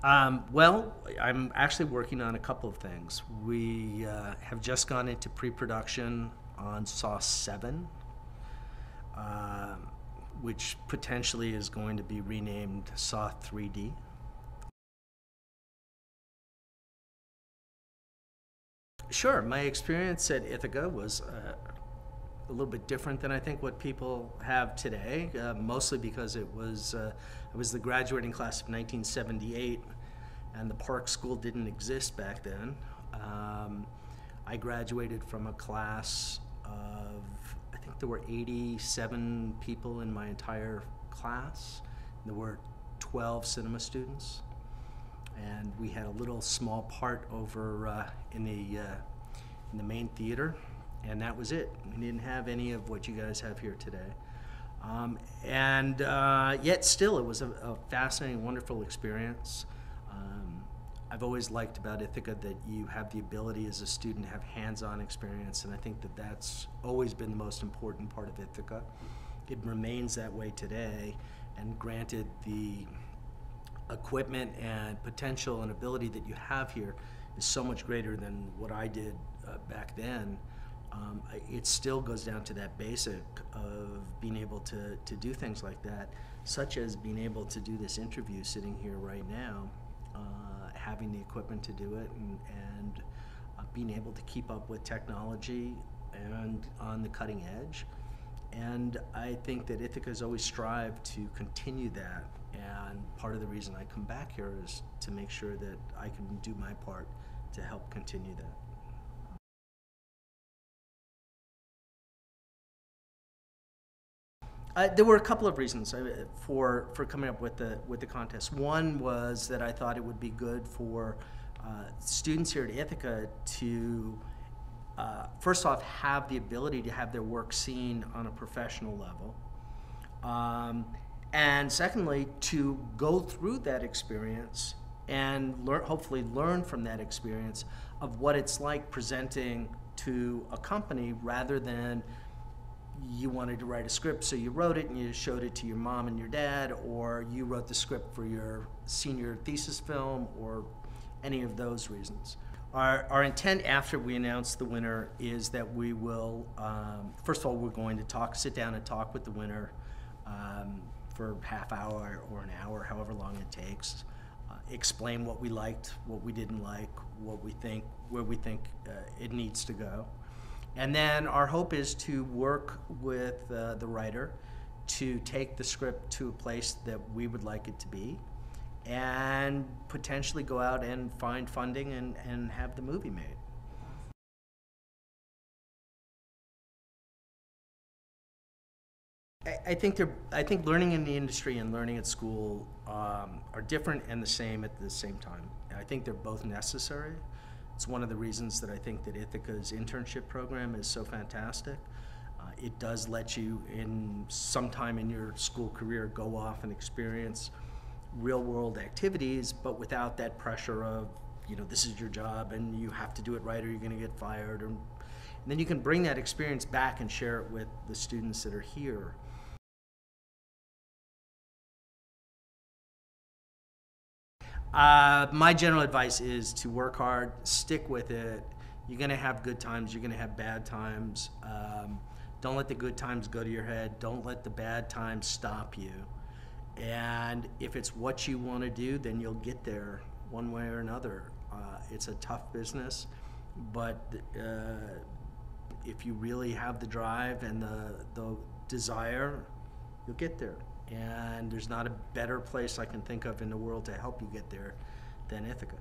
Well, I'm actually working on a couple of things. We have just gone into pre-production on Saw 7, uh, which potentially is going to be renamed Saw 3D. Sure, my experience at Ithaca was a little bit different than I think what people have today, mostly because I was the graduating class of 1978, and the Park School didn't exist back then. I graduated from a class of, I think there were 87 people in my entire class. There were 12 cinema students, and we had a little small part over in the main theater, and that was it. We didn't have any of what you guys have here today. Yet still, it was a fascinating, wonderful experience. I've always liked about Ithaca that you have the ability as a student to have hands-on experience, and I think that that's always been the most important part of Ithaca. It remains that way today, and granted, the equipment and potential and ability that you have here is so much greater than what I did back then. It still goes down to that basic of being able to do things like that, such as being able to do this interview sitting here right now, having the equipment to do it, and being able to keep up with technology and on the cutting edge. And I think that Ithaca's always strived to continue that, and part of the reason I come back here is to make sure that I can do my part to help continue that. There were a couple of reasons for coming up with the contest. One was that I thought it would be good for students here at Ithaca to first off have the ability to have their work seen on a professional level, and secondly to go through that experience and hopefully learn from that experience of what it's like presenting to a company rather than you wanted to write a script, so you wrote it and you showed it to your mom and your dad, or you wrote the script for your senior thesis film, or any of those reasons. Our intent after we announce the winner is that we will, first of all, we're going to sit down and talk with the winner for half hour or an hour, however long it takes. Explain what we liked, what we didn't like, what we think, where we think it needs to go. And then our hope is to work with the writer to take the script to a place that we would like it to be, and potentially go out and find funding and have the movie made. I think learning in the industry and learning at school are different and the same at the same time. I think they're both necessary. It's one of the reasons that I think that Ithaca's internship program is so fantastic. It does let you, in sometime in your school career, go off and experience real-world activities, but without that pressure of, this is your job and you have to do it right or you're going to get fired. And then you can bring that experience back and share it with the students that are here. My general advice is to work hard, stick with it. You're going to have good times, you're going to have bad times. Don't let the good times go to your head. Don't let the bad times stop you. And if it's what you want to do, then you'll get there one way or another. It's a tough business, but if you really have the drive and the desire, you'll get there. And there's not a better place I can think of in the world to help you get there than Ithaca.